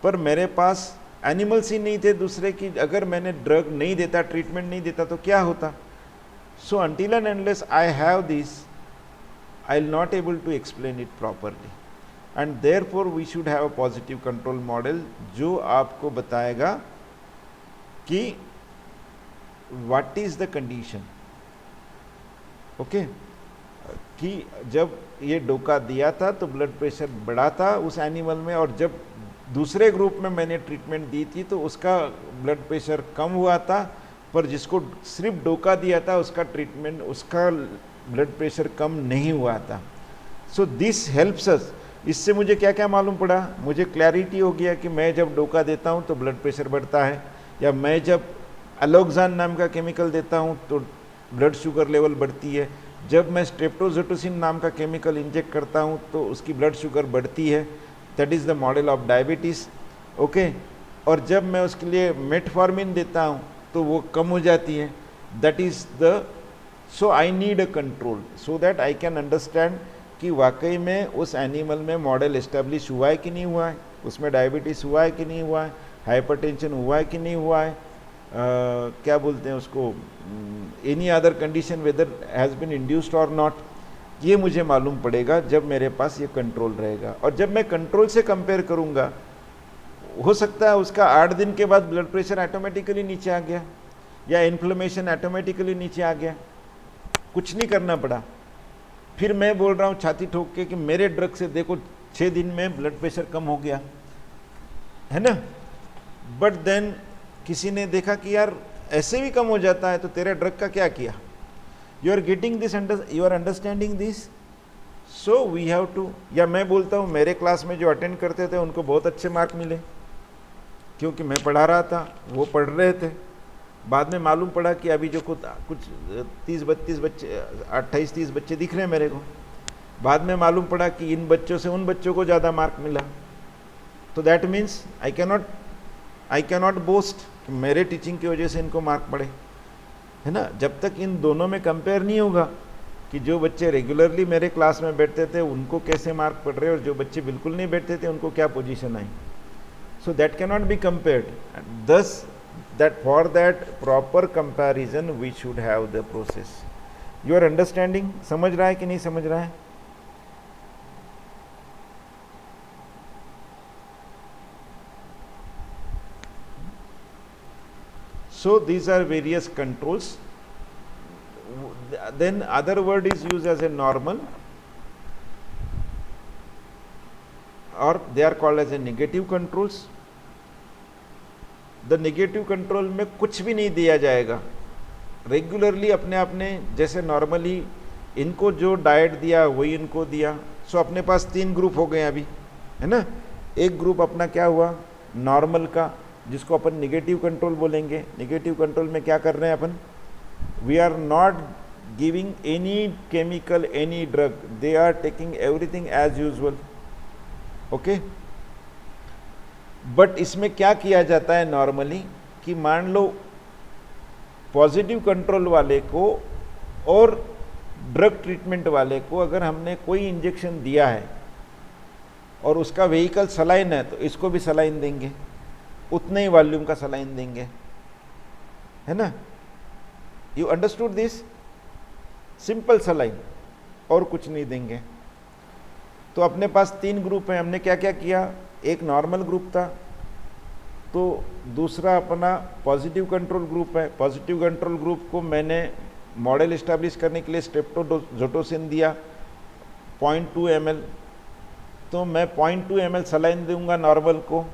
A: पर मेरे पास एनिमल्स ही नहीं थे दूसरे की, अगर मैंने ड्रग नहीं देता, ट्रीटमेंट नहीं देता तो क्या होता। So until and unless I have this, I will not able to explain it properly, and therefore we should have a positive control model जो आपको बताएगा कि what is the condition. Okay, कि जब ये डोका दिया था तो ब्लड प्रेशर बढ़ा था उस एनिमल में, और जब दूसरे ग्रुप में मैंने ट्रीटमेंट दी थी तो उसका ब्लड प्रेशर कम हुआ था, पर जिसको सिर्फ डोका दिया था उसका ब्लड प्रेशर कम नहीं हुआ था। So this helps us. इससे मुझे क्या क्या मालूम पड़ा, मुझे क्लैरिटी हो गया कि मैं जब डोका देता हूँ तो ब्लड प्रेशर बढ़ता है, या मैं जब एलोक्सान नाम का केमिकल देता हूँ तो ब्लड शुगर लेवल बढ़ती है, जब मैं स्ट्रेप्टोजोटोसिन नाम का केमिकल इंजेक्ट करता हूँ तो उसकी ब्लड शुगर बढ़ती है, that is the model of diabetes. Okay, और जब मैं उसके लिए मेटफॉर्मिन देता हूँ तो वो कम हो जाती है, that is the so I need a control so that I can understand कि वाकई में उस एनिमल में मॉडल इस्टेब्लिश हुआ है कि नहीं हुआ है, उसमें डायबिटीज़ हुआ है कि नहीं हुआ है, हाइपरटेंशन हुआ है कि नहीं हुआ है, क्या बोलते हैं उसको, any other condition whether has been induced और नॉट, ये मुझे मालूम पड़ेगा जब मेरे पास ये कंट्रोल रहेगा। और जब मैं कंट्रोल से कंपेयर करूँगा, हो सकता है उसका 8 दिन के बाद ब्लड प्रेशर ऑटोमेटिकली नीचे आ गया, या इन्फ्लेमेशन ऑटोमेटिकली नीचे आ गया, कुछ नहीं करना पड़ा, फिर मैं बोल रहा हूँ छाती ठोक के कि मेरे ड्रग से देखो 6 दिन में ब्लड प्रेशर कम हो गया, है ना। बट देन किसी ने देखा कि यार ऐसे भी कम हो जाता है, तो तेरे ड्रग का क्या किया। You are getting this, you are understanding this. So we have to, या मैं बोलता हूँ मेरे क्लास में जो अटेंड करते थे उनको बहुत अच्छे मार्क मिले, क्योंकि मैं पढ़ा रहा था, वो पढ़ रहे थे। बाद में मालूम पड़ा कि अभी जो कुछ 30-32 बच्चे, 28-30 बच्चे दिख रहे हैं मेरे को। बाद में मालूम पड़ा कि इन बच्चों से उन बच्चों को ज़्यादा मार्क मिला। तो that means I cannot boast मेरे टीचिंग की वजह से इनको मार्क पड़े, है ना। जब तक इन दोनों में कंपेयर नहीं होगा कि जो बच्चे रेगुलरली मेरे क्लास में बैठते थे उनको कैसे मार्क पड़ रहे और जो बच्चे बिल्कुल नहीं बैठते थे उनको क्या position I, so that cannot be compared. दस that for that proper comparison we should have the process. You are understanding? समझ रहा है कि नहीं समझ रहा है? So these are various controls. Then other word is used as a normal, or they are called as a negative controls. The negative control में कुछ भी नहीं दिया जाएगा, रेगुलरली अपने अपने जैसे नॉर्मली इनको जो डाइट दिया वही इनको दिया। सो अपने पास 3 ग्रुप हो गए अभी, है ना। एक ग्रुप अपना क्या हुआ, नॉर्मल का, जिसको अपन नेगेटिव कंट्रोल बोलेंगे। नेगेटिव कंट्रोल में क्या कर रहे हैं अपन, we are not giving any chemical, any drug, they are taking everything as usual. Okay, but इसमें क्या किया जाता है नॉर्मली कि मान लो पॉजिटिव कंट्रोल वाले को और ड्रग ट्रीटमेंट वाले को अगर हमने कोई इंजेक्शन दिया है और उसका व्हीकल सलाइन है, तो इसको भी सलाइन देंगे, उतने ही वॉल्यूम का सलाइन देंगे, है ना। You understood this, simple saline, और कुछ नहीं देंगे। तो अपने पास 3 ग्रुप हैं, हमने क्या क्या किया, एक नॉर्मल ग्रुप था, तो दूसरा अपना पॉजिटिव कंट्रोल ग्रुप है। पॉजिटिव कंट्रोल ग्रुप को मैंने मॉडल इस्टेब्लिश करने के लिए स्ट्रेप्टोजोटोसिन दिया 0.2 ml, तो मैं 0.2 ml सलाइन दूंगा नॉर्मल को,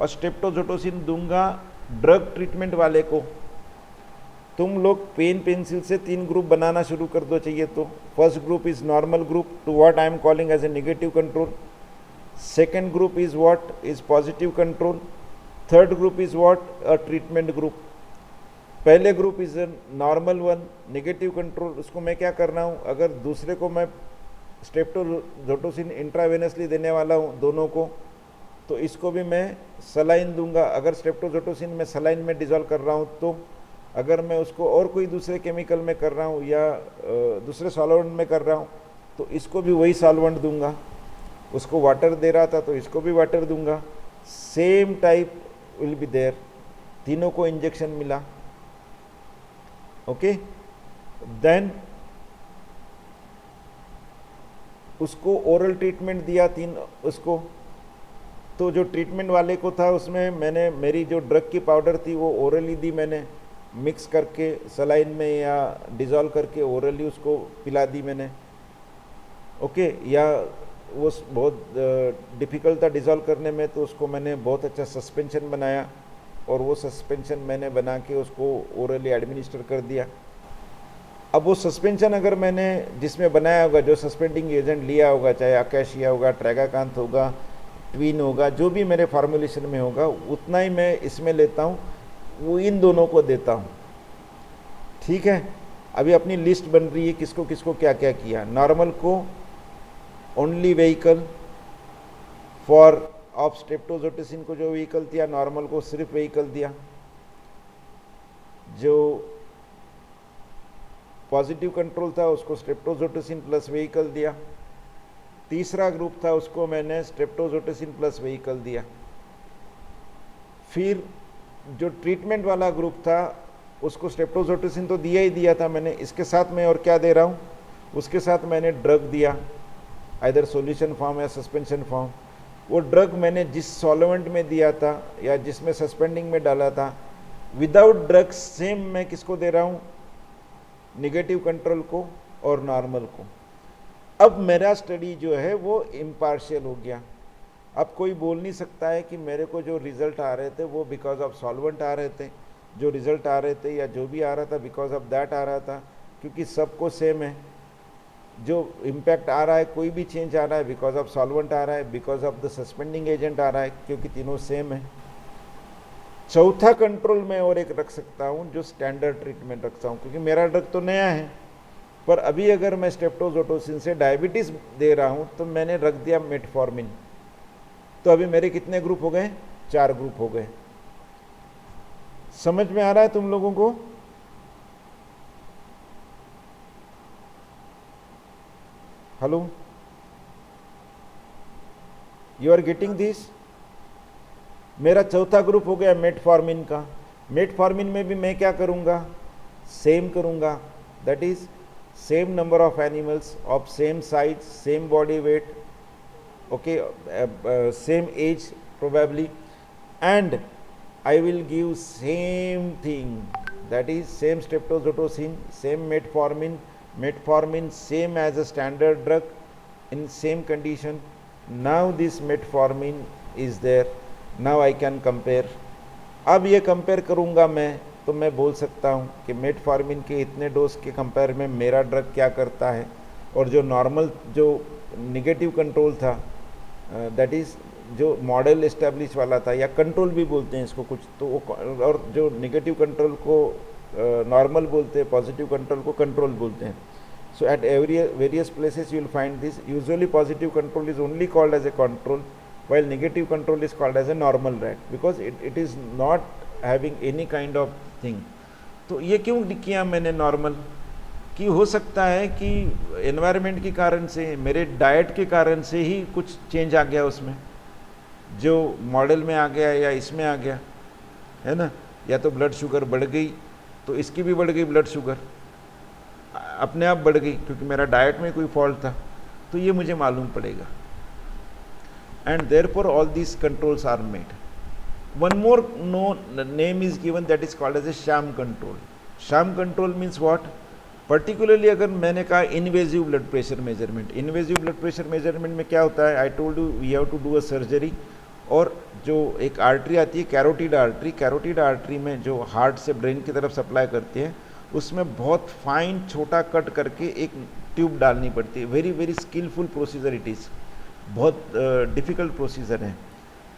A: और स्ट्रेप्टोजोटोसिन दूंगा ड्रग ट्रीटमेंट वाले को। तुम लोग पेन पेंसिल से 3 ग्रुप बनाना शुरू कर दो चाहिए तो। First group is normal group, to what I am calling as a negative control, second group is what is positive control, third group is what a treatment group. पहले group is a normal one, negative control. उसको मैं क्या कर रहा हूँ, अगर दूसरे को मैं स्ट्रेप्टोजोटोसिन इंट्रावेनसली देने वाला हूँ दोनों को, तो इसको भी मैं सलाइन दूंगा. अगर स्ट्रेप्टोजोटोसिन मैं सलाइन में डिजोल्व कर रहा हूँ, तो अगर मैं उसको और कोई दूसरे केमिकल में कर रहा हूँ या दूसरे सॉल्वेंट में कर रहा हूँ, तो इसको भी वही सॉल्वेंट दूंगा. उसको वाटर दे रहा था तो इसको भी वाटर दूंगा. Same type will be there. तीनों को इंजेक्शन मिला. ओके, देन उसको ओरल ट्रीटमेंट दिया उसको. तो जो ट्रीटमेंट वाले को था उसमें मैंने मेरी जो ड्रग की पाउडर थी वो ओरली दी, मैंने मिक्स करके सलाइन में या डिज़ोल्व करके ओरली उसको पिला दी मैंने. ओके, या वो बहुत डिफ़िकल्ट था डिज़ोल्व करने में, तो उसको मैंने बहुत अच्छा सस्पेंशन बनाया और वो सस्पेंशन मैंने बना के उसको ओरली एडमिनिस्टर कर दिया. अब वो सस्पेंशन अगर मैंने जिसमें बनाया होगा, जो सस्पेंडिंग एजेंट लिया होगा, चाहे अकेशिया होगा, ट्रैगाकांथ होगा, ट्वीन होगा, जो भी मेरे फार्मुलेशन में होगा, उतना ही मैं इसमें लेता हूँ, वो इन दोनों को देता हूँ. ठीक है, अभी अपनी लिस्ट बन रही है किसको किसको क्या क्या किया. नॉर्मल को ओनली व्हीकल फॉर ऑफ स्ट्रेप्टोजोटोसिन को जो व्हीकल दिया, नॉर्मल को सिर्फ व्हीकल दिया. जो पॉजिटिव कंट्रोल था उसको स्ट्रेप्टोजोटोसिन प्लस व्हीकल दिया. तीसरा ग्रुप था उसको मैंने स्ट्रेप्टोजोटोसिन प्लस व्हीकल दिया. फिर जो ट्रीटमेंट वाला ग्रुप था उसको स्ट्रेप्टोजोटोसिन तो दिया ही दिया था मैंने. इसके साथ मैं और क्या दे रहा हूँ, उसके साथ मैंने ड्रग दिया, आइदर सॉल्यूशन फॉर्म या सस्पेंशन फॉर्म. वो ड्रग मैंने जिस सॉल्वेंट में दिया था या जिसमें सस्पेंडिंग में डाला था, विदाउट ड्रग सेम मैं किसको दे रहा हूँ, निगेटिव कंट्रोल को और नॉर्मल को. अब मेरा स्टडी जो है वो इम्पार्शियल हो गया. अब कोई बोल नहीं सकता है कि मेरे को जो रिजल्ट आ रहे थे वो बिकॉज ऑफ सॉल्वेंट आ रहे थे, जो रिजल्ट आ रहे थे या जो भी आ रहा था बिकॉज ऑफ दैट आ रहा था, क्योंकि सबको सेम है. जो इम्पैक्ट आ रहा है, कोई भी चेंज आ रहा है बिकॉज ऑफ सॉल्वेंट आ रहा है, because of the suspending agent आ रहा है, क्योंकि तीनों सेम है. चौथा कंट्रोल मैं और एक रख सकता हूँ जो स्टैंडर्ड ट्रीटमेंट रखता हूँ, क्योंकि मेरा ड्रग तो नया है. पर अभी अगर मैं स्ट्रेप्टोजोटोसिन से डायबिटीज़ दे रहा हूँ तो मैंने रख दिया मेटफॉर्मिन. तो अभी मेरे कितने ग्रुप हो गए, 4 ग्रुप हो गए. समझ में आ रहा है तुम लोगों को? Hello, you are getting this? मेरा चौथा ग्रुप हो गया मेटफॉर्मिन का. मेटफॉर्मिन में भी मैं क्या करूँगा, सेम करूँगा. That is same number of animals of same size, same body weight, okay, same age probably, and I will give same thing, that is same streptozotocin, same metformin same as a standard drug in same condition. Now this metformin is there, now I can compare. अब ये compare करूँगा मैं, तो मैं बोल सकता हूँ कि मेटफॉर्मिन के इतने डोज के कंपेयर में मेरा ड्रग क्या करता है, और जो नॉर्मल जो निगेटिव कंट्रोल था, दैट इज़ जो मॉडल एस्टेब्लिश वाला था, या कंट्रोल भी बोलते हैं इसको कुछ, तो वो, और जो निगेटिव कंट्रोल को नॉर्मल बोलते हैं, पॉजिटिव कंट्रोल को कंट्रोल बोलते हैं. So at various places you will find this. Usually positive control is only called as a control, while negative control is called as a normal rat, because it is not having any kind of thing. तो ये क्यों किया मैंने normal, कि हो सकता है कि एनवायरनमेंट के कारण से, मेरे डाइट के कारण से ही कुछ चेंज आ गया उसमें, जो मॉडल में आ गया या इसमें आ गया, है ना. या तो ब्लड शुगर बढ़ गई, तो इसकी भी बढ़ गई ब्लड शुगर, अपने आप बढ़ गई क्योंकि मेरा डाइट में कोई फॉल्ट था. तो ये मुझे मालूम पड़ेगा. And therefore all these controls are made. One more name is given, that is called as a sham control. Sham control means what? Particularly अगर मैंने कहा invasive blood pressure measurement. Invasive blood pressure measurement में क्या होता है? I told you we have to do a surgery. और जो एक आर्टरी आती है कैरोटिड आर्टरी, कैरोटिड आर्टरी में जो हार्ट से ब्रेन की तरफ सप्लाई करती है, उसमें बहुत फाइन छोटा कट करके एक ट्यूब डालनी पड़ती है. Very very skillful procedure it is. बहुत डिफ़िकल्ट प्रोसीजर है।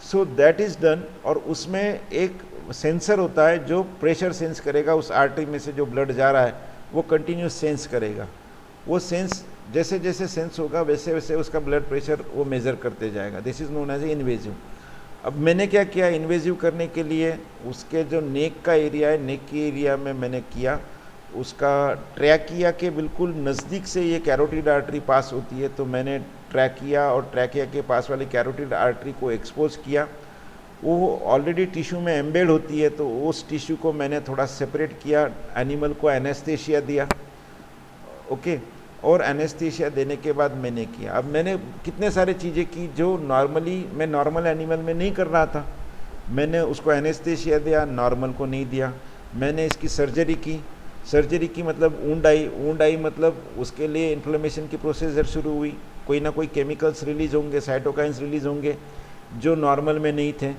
A: सो दैट इज़ डन, और उसमें एक सेंसर होता है जो प्रेशर सेंस करेगा, उस आर्टरी में से जो ब्लड जा रहा है वो कंटिन्यूस सेंस करेगा। वो सेंस जैसे जैसे सेंस होगा वैसे वैसे उसका ब्लड प्रेशर वो मेज़र करते जाएगा। This is known as a invasive. अब मैंने क्या किया, इन्वेजिव करने के लिए उसके जो नेक का एरिया है, नेक के एरिया में मैंने किया, उसका ट्रैकिया के बिल्कुल नज़दीक से ये कैरोटिड आर्टरी पास होती है, तो मैंने ट्रैकिया और ट्रैकिया के पास वाली कैरोटिड आर्टरी को एक्सपोज किया। वो ऑलरेडी टिश्यू में एम्बेड होती है, तो उस टिश्यू को मैंने थोड़ा सेपरेट किया, एनिमल को एनेस्थेशिया दिया, ओके। और एनेस्थीसिया देने के बाद मैंने किया, अब मैंने कितने सारे चीज़ें की जो नॉर्मली मैं नॉर्मल एनिमल में नहीं कर रहा था। मैंने उसको एनेस्थीसिया दिया, नॉर्मल को नहीं दिया। मैंने इसकी सर्जरी की, सर्जरी की मतलब वुंड आई मतलब उसके लिए इन्फ्लेमेशन की प्रोसीजर शुरू हुई, कोई ना कोई केमिकल्स रिलीज होंगे, साइटोकाइंस रिलीज होंगे जो नॉर्मल में नहीं थे।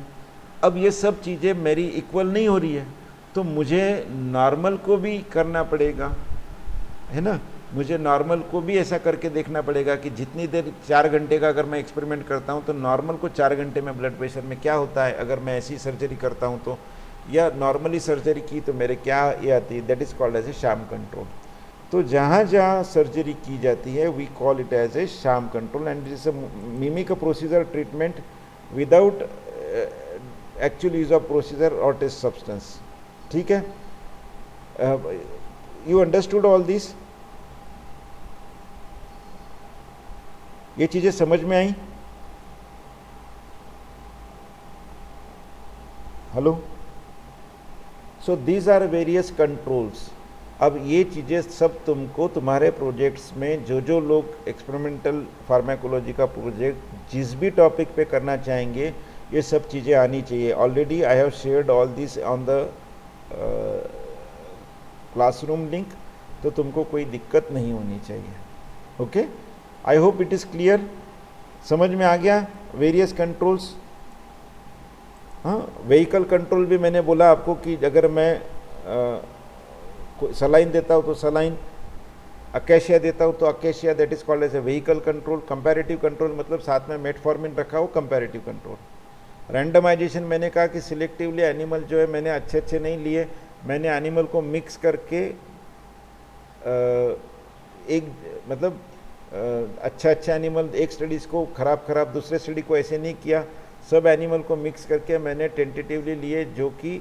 A: अब ये सब चीज़ें मेरी इक्वल नहीं हो रही है, तो मुझे नॉर्मल को भी करना पड़ेगा, है ना। मुझे नॉर्मल को भी ऐसा करके देखना पड़ेगा कि जितनी देर 4 घंटे का अगर मैं एक्सपेरिमेंट करता हूँ तो नॉर्मल को 4 घंटे में ब्लड प्रेशर में क्या होता है अगर मैं ऐसी सर्जरी करता हूँ तो, या नॉर्मली सर्जरी की तो मेरे क्या ये आती है, that is called as a sham control. तो जहाँ जहाँ सर्जरी की जाती है we call it as a sham control, and it is mimic a procedure treatment without actual use of procedure और टेस्ट सब्सटेंस। ठीक है, यू अंडरस्टूड ऑल दिस? ये चीज़ें समझ में आई? Hello, so these are various controls. अब ये चीज़ें सब तुमको तुम्हारे प्रोजेक्ट्स में जो लोग एक्सपेरिमेंटल फार्माकोलॉजी का प्रोजेक्ट जिस भी टॉपिक पे करना चाहेंगे ये सब चीज़ें आनी चाहिए। Already I have shared all this on the classroom link, तो तुमको कोई दिक्कत नहीं होनी चाहिए। Okay, I hope it is clear, समझ में आ गया वेरियस कंट्रोल्स। हाँ, व्हीकल कंट्रोल भी मैंने बोला आपको कि अगर मैं सलाइन देता हूँ तो सलाइन, अकेशिया देता हूँ तो acacia, that is called as a vehicle control. Comparative control मतलब साथ में मेटफॉर्मिन रखा हो, कंपैरेटिव कंट्रोल। रैंडमाइजेशन मैंने कहा कि सिलेक्टिवली एनिमल जो है मैंने अच्छे नहीं लिए, मैंने एनिमल को मिक्स करके एक मतलब अच्छा एनिमल एक स्टडीज़ को खराब दूसरे स्टडी को ऐसे नहीं किया, सब एनिमल को मिक्स करके मैंने टेंटेटिवली लिए जो कि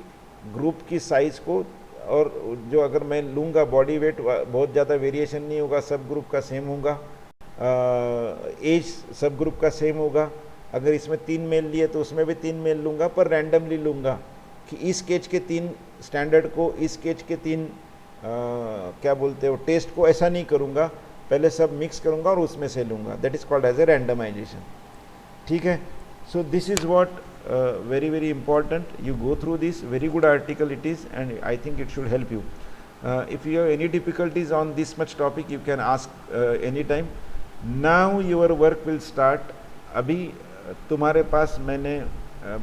A: ग्रुप की साइज़ को, और जो अगर मैं लूँगा बॉडी वेट बहुत ज़्यादा वेरिएशन नहीं होगा, सब ग्रुप का सेम होगा, एज सब ग्रुप का सेम होगा। अगर इसमें 3 मेल लिए तो उसमें भी 3 मेल लूँगा, पर रैंडमली लूँगा कि इस केज के 3 स्टैंडर्ड को, इस केज के 3 क्या बोलते हो टेस्ट को ऐसा नहीं करूँगा, पहले सब मिक्स करूँगा और उसमें से लूँगा। That is called as a randomization. ठीक है, so this is what very important. You go through this, very good article it is, and I think it should help you. If you have any difficulties on this much topic, you can ask anytime. Now your work will start. अभी तुम्हारे पास मैंने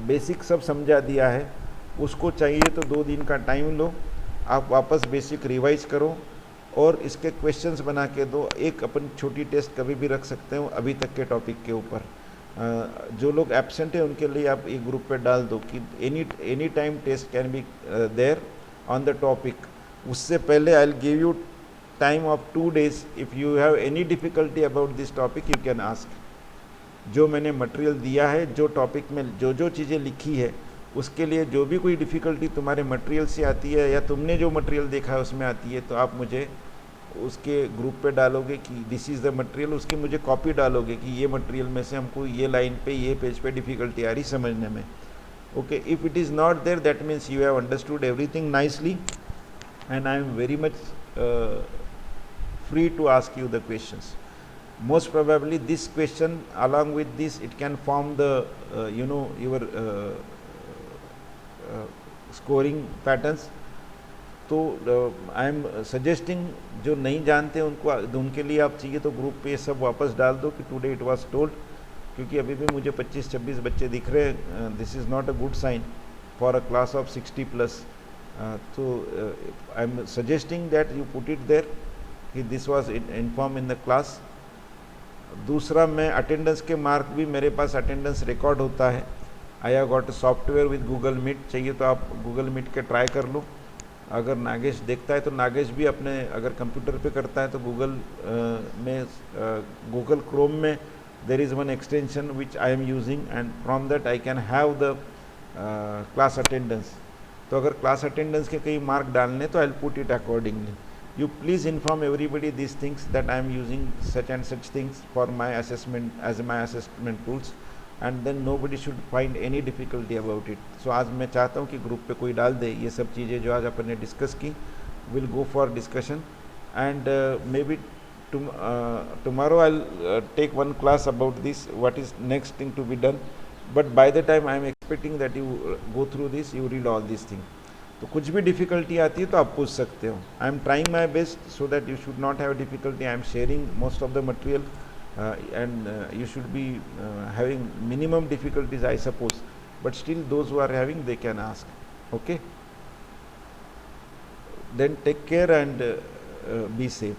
A: basic सब समझा दिया है, उसको चाहिए तो 2 दिन का टाइम लो, आप वापस बेसिक रिवाइज करो और इसके क्वेश्चंस बना के दो। एक अपन छोटी टेस्ट कभी भी रख सकते हो अभी तक के टॉपिक के ऊपर। जो लोग एब्सेंट है उनके लिए आप एक ग्रुप पे डाल दो कि any time test can be there on the topic. उससे पहले I will give you time of 2 days। If you have any difficulty about this topic you can ask. जो मैंने मटेरियल दिया है, जो टॉपिक में जो चीज़ें लिखी है, उसके लिए जो भी कोई डिफ़िकल्टी तुम्हारे मटेरियल से आती है या तुमने जो मटेरियल देखा है उसमें आती है, तो आप मुझे उसके ग्रुप पे डालोगे कि दिस इज़ द मटेरियल, उसकी मुझे कॉपी डालोगे कि ये मटेरियल में से हमको ये लाइन पे, ये पेज पे डिफ़िकल्टी आ रही समझने में। Okay, if it is not there that means you have understood everything nicely, and I am very much free to ask you the questions. Most probably this question along with this it can form the your scoring patterns. तो I am suggesting जो नहीं जानते उनके लिए आप चाहिए तो group पे सब वापस डाल दो कि टुडे इट वाज टोल्ड, क्योंकि अभी भी मुझे 25-26 बच्चे दिख रहे हैं। This is not a good sign for a class of 60+। तो I am suggesting that you put it there कि this was inform in the class, दूसरा मैं अटेंडेंस के मार्क भी मेरे पास अटेंडेंस रिकॉर्ड होता है. I have got software with Google Meet. चाहिए तो आप गूगल मीट के ट्राई कर लो. अगर नागेश देखता है तो नागेश भी अपने अगर कंप्यूटर पे करता है तो में गूगल क्रोम में there is one extension which I am using and from that I can have the class attendance. तो अगर क्लास अटेंडेंस के कई मार्क डालने तो I will put it accordingly. You please inform everybody these things that I am using such and such things for my assessment as my assessment tools and then nobody should find any difficulty about it. So आज मैं चाहता हूँ कि group पे कोई डाल दे ये सब चीज़ें जो आज अपन ने डिस्कस की. We'll go for discussion and maybe tomorrow I'll take one class about this, what is next thing to be done. But by the time I am expecting that you go through this, you read all these things. तो कुछ भी difficulty आती है तो आप पूछ सकते हो. I am trying my best so that you should not have difficulty. I am sharing most of the material and you should be having minimum difficulties I suppose, but still those who are having they can ask. Okay, then take care and be safe.